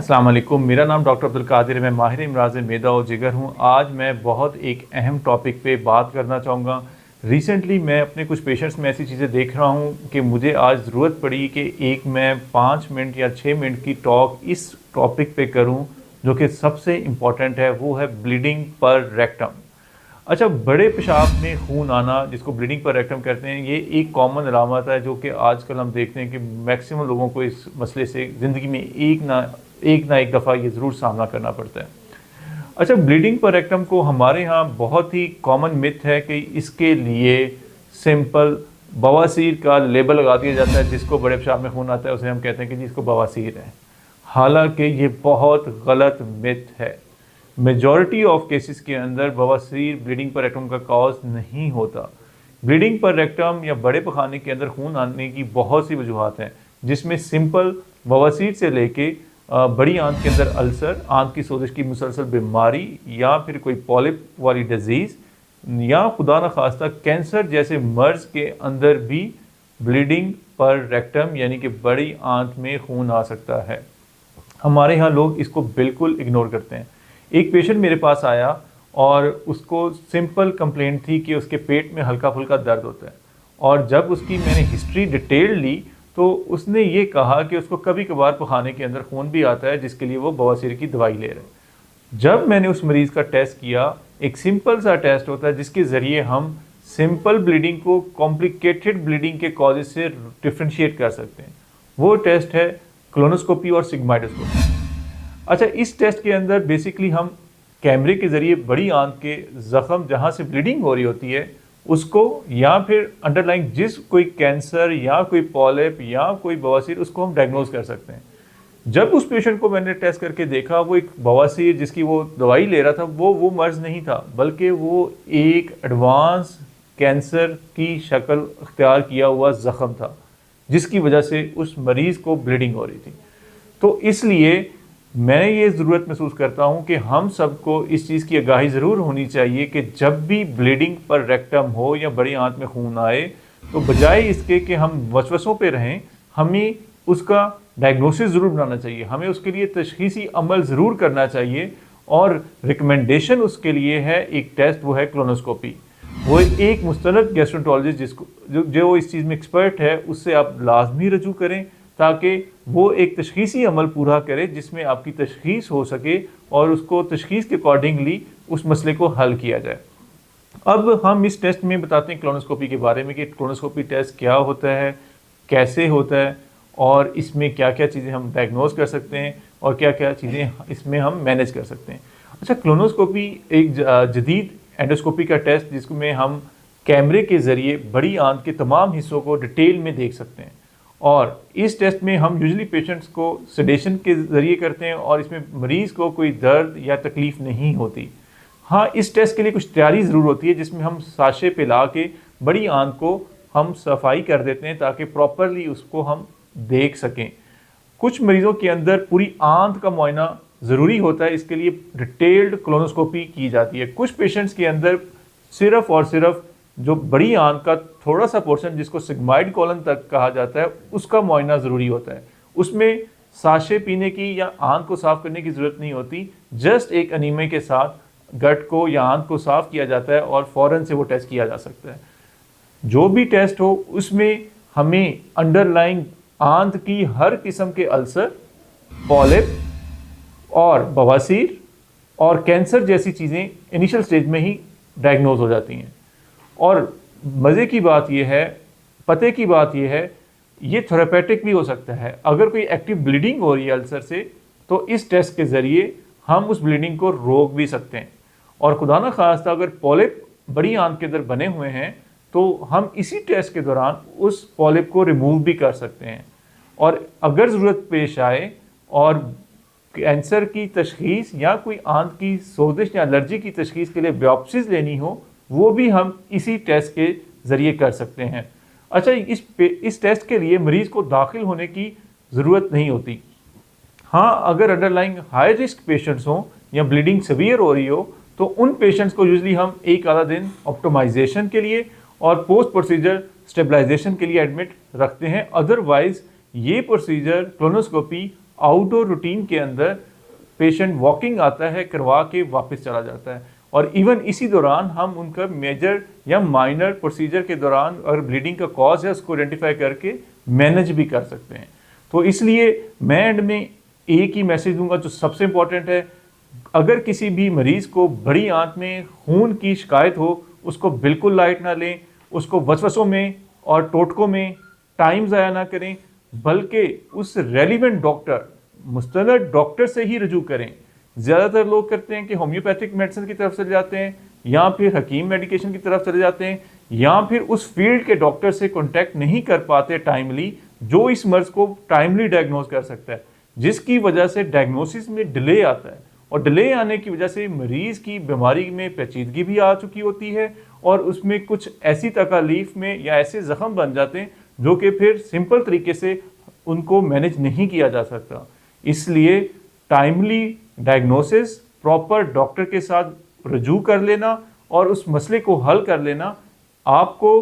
अस्सलाम वालेकुम। मेरा नाम डॉक्टर अब्दुल कादिर है। मैं माहिर इमराज़ मैदा और जिगर हूँ। आज मैं बहुत एक अहम टॉपिक पे बात करना चाहूँगा। रिसेंटली मैं अपने कुछ पेशेंट्स में ऐसी चीज़ें देख रहा हूँ कि मुझे आज ज़रूरत पड़ी कि एक मैं 5 मिनट या 6 मिनट की टॉक इस टॉपिक पे करूँ जो कि सबसे इम्पॉर्टेंट है, वो है ब्लीडिंग पर रेक्टम। अच्छा, बड़े पेशाब में खून आना जिसको ब्लीडिंग पर रेक्टम कहते हैं, ये एक कॉमन अलामत है जो कि आजकल हम देखते हैं कि मैक्सिमम लोगों को इस मसले से ज़िंदगी में एक दफ़ा ये ज़रूर सामना करना पड़ता है। अच्छा, ब्लीडिंग पर रेक्टम को हमारे यहाँ बहुत ही कॉमन मिथ है कि इसके लिए सिंपल बवासीर का लेबल लगा दिया जाता है। जिसको बड़े पेशाब में खून आता है उसे हम कहते हैं कि जी इसको बवासीर है। हालांकि ये बहुत गलत मिथ है। मेजॉरिटी ऑफ केसेस के अंदर बवासीर ब्लीडिंग पर रेक्टम का कॉज नहीं होता। ब्लीडिंग पर रेक्टम या बड़े पखाने के अंदर खून आने की बहुत सी वजूहत हैं, जिसमें सिंपल बवासीर से लेके बड़ी आंत के अंदर अल्सर, आंत की सोजिश की मुसलसल बीमारी, या फिर कोई पॉलिप वाली डिजीज़, या खुदा न खास्ता कैंसर जैसे मर्ज के अंदर भी ब्लीडिंग पर रेक्टम यानी कि बड़ी आंत में खून आ सकता है। हमारे यहाँ लोग इसको बिल्कुल इग्नोर करते हैं। एक पेशेंट मेरे पास आया और उसको सिंपल कंप्लेंट थी कि उसके पेट में हल्का फुल्का दर्द होता है, और जब उसकी मैंने हिस्ट्री डिटेल ली तो उसने ये कहा कि उसको कभी कभार पखाने के अंदर खून भी आता है जिसके लिए वो बवासीर की दवाई ले रहे हैं। जब मैंने उस मरीज़ का टेस्ट किया, एक सिंपल सा टेस्ट होता है जिसके ज़रिए हम सिंपल ब्लीडिंग को कॉम्प्लिकेटेड ब्लीडिंग के कॉजेज से डिफ्रेंशिएट कर सकते हैं। वो टेस्ट है कोलोनोस्कोपी और सिग्माइडोस्कोपी। अच्छा, इस टेस्ट के अंदर बेसिकली हम कैमरे के ज़रिए बड़ी आंत के ज़ख़म जहाँ से ब्लीडिंग हो रही होती है उसको, या फिर अंडरलाइंग जिस कोई कैंसर या कोई पॉलिप या कोई बवासीर, उसको हम डायग्नोज कर सकते हैं। जब उस पेशेंट को मैंने टेस्ट करके देखा, वो एक बवासीर जिसकी वो दवाई ले रहा था वो मर्ज नहीं था, बल्कि वो एक एडवांस कैंसर की शक्ल अख्तियार किया हुआ ज़ख़म था जिसकी वजह से उस मरीज़ को ब्लीडिंग हो रही थी। तो इसलिए मैं ये ज़रूरत महसूस करता हूँ कि हम सबको इस चीज़ की आगाही ज़रूर होनी चाहिए कि जब भी ब्लीडिंग पर रेक्टम हो या बड़ी आंत में खून आए, तो बजाय इसके कि हम वसवसों पे रहें, हमें उसका डायग्नोसिस ज़रूर बनाना चाहिए। हमें उसके लिए तशख़ीसी अमल ज़रूर करना चाहिए, और रिकमेंडेशन उसके लिए है एक टेस्ट, वो है कोलोनोस्कोपी। वो एक मुस्तलक गैस्ट्रोएंटरोलॉजिस्ट जिसको जो इस चीज़ में एक्सपर्ट है, उससे आप लाजमी रजू करें ताकि वो एक तशख़ीसी अमल पूरा करे जिसमें आपकी तशख़ीस हो सके और उसको तशख़ीस के अकॉर्डिंगली उस मसले को हल किया जाए। अब हम इस टेस्ट में बताते हैं कोलोनोस्कोपी के बारे में कि कोलोनोस्कोपी टेस्ट क्या होता है, कैसे होता है, और इसमें क्या क्या चीज़ें हम डायग्नोज कर सकते हैं और क्या क्या चीज़ें इसमें हम मैनेज कर सकते हैं। अच्छा, कोलोनोस्कोपी एक जदीद एंडोस्कोपी का टेस्ट जिसमें हम कैमरे के ज़रिए बड़ी आंत के तमाम हिस्सों को डिटेल में देख सकते हैं, और इस टेस्ट में हम यूजुअली पेशेंट्स को सेडेशन के ज़रिए करते हैं और इसमें मरीज़ को कोई दर्द या तकलीफ़ नहीं होती। हाँ, इस टेस्ट के लिए कुछ तैयारी ज़रूर होती है जिसमें हम साशे पे ला के बड़ी आंत को हम सफाई कर देते हैं ताकि प्रॉपरली उसको हम देख सकें। कुछ मरीज़ों के अंदर पूरी आंत का मुआयना ज़रूरी होता है, इसके लिए डिटेल्ड कोलोनोस्कोपी की जाती है। कुछ पेशेंट्स के अंदर सिर्फ़ और सिर्फ जो बड़ी आंत का थोड़ा सा पोर्शन जिसको सिग्माइड कॉलन तक कहा जाता है उसका मुआयना ज़रूरी होता है। उसमें साशे पीने की या आंत को साफ़ करने की ज़रूरत नहीं होती, जस्ट एक अनीमे के साथ गट को या आंत को साफ़ किया जाता है और फ़ौरन से वो टेस्ट किया जा सकता है। जो भी टेस्ट हो उसमें हमें अंडरलाइंग आंत की हर किस्म के अल्सर, पॉलिप और बवासीर और कैंसर जैसी चीज़ें इनिशियल स्टेज में ही डायग्नोज हो जाती हैं। और मज़े की बात यह है, पते की बात यह है, ये थेरेपेटिक भी हो सकता है। अगर कोई एक्टिव ब्लीडिंग हो रही है अल्सर से, तो इस टेस्ट के ज़रिए हम उस ब्लीडिंग को रोक भी सकते हैं। और खुदा न खास्ता अगर पॉलिप बड़ी आंत के अंदर बने हुए हैं तो हम इसी टेस्ट के दौरान उस पॉलिप को रिमूव भी कर सकते हैं। और अगर ज़रूरत पेश आए और कैंसर की तशख़ीस या कोई आंत की सोजिश या एलर्जी की तशख़ीस के लिए बायोप्सीज लेनी हो, वो भी हम इसी टेस्ट के ज़रिए कर सकते हैं। अच्छा, इस टेस्ट के लिए मरीज़ को दाखिल होने की ज़रूरत नहीं होती। हाँ, अगर अंडरलाइंग हाई रिस्क पेशेंट्स हों या ब्लीडिंग सीवियर हो रही हो तो उन पेशेंट्स को यूजली हम एक आधा दिन ऑप्टिमाइजेशन के लिए और पोस्ट प्रोसीजर स्टेबलाइजेशन के लिए एडमिट रखते हैं। अदरवाइज ये प्रोसीजर कोलोनोस्कोपी आउटडोर रूटीन के अंदर पेशेंट वॉकिंग आता है, करवा के वापस चला जाता है, और इवन इसी दौरान हम उनका मेजर या माइनर प्रोसीजर के दौरान अगर ब्लीडिंग का कॉज है उसको आइडेंटिफाई करके मैनेज भी कर सकते हैं। तो इसलिए मैं एंड में एक ही मैसेज दूंगा जो सबसे इंपॉर्टेंट है, अगर किसी भी मरीज को बड़ी आंत में खून की शिकायत हो उसको बिल्कुल लाइट ना लें, उसको वसवसों में और टोटकों में टाइम ज़ाया ना करें, बल्कि उस रेलिवेंट डॉक्टर, मुस्तनद डॉक्टर से ही रजू करें। ज़्यादातर लोग करते हैं कि होम्योपैथिक मेडिसिन की तरफ चले जाते हैं, या फिर हकीम मेडिकेशन की तरफ चले जाते हैं, या फिर उस फील्ड के डॉक्टर से कॉन्टैक्ट नहीं कर पाते टाइमली, जो इस मर्ज को टाइमली डायग्नोज कर सकता है, जिसकी वजह से डायग्नोसिस में डिले आता है, और डिले आने की वजह से मरीज की बीमारी में पेचीदगी भी आ चुकी होती है, और उसमें कुछ ऐसी तकालीफ में या ऐसे जख्म बन जाते हैं जो कि फिर सिंपल तरीके से उनको मैनेज नहीं किया जा सकता। इसलिए टाइमली डायग्नोसिस, प्रॉपर डॉक्टर के साथ रजू कर लेना और उस मसले को हल कर लेना आपको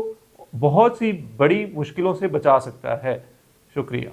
बहुत सी बड़ी मुश्किलों से बचा सकता है। शुक्रिया।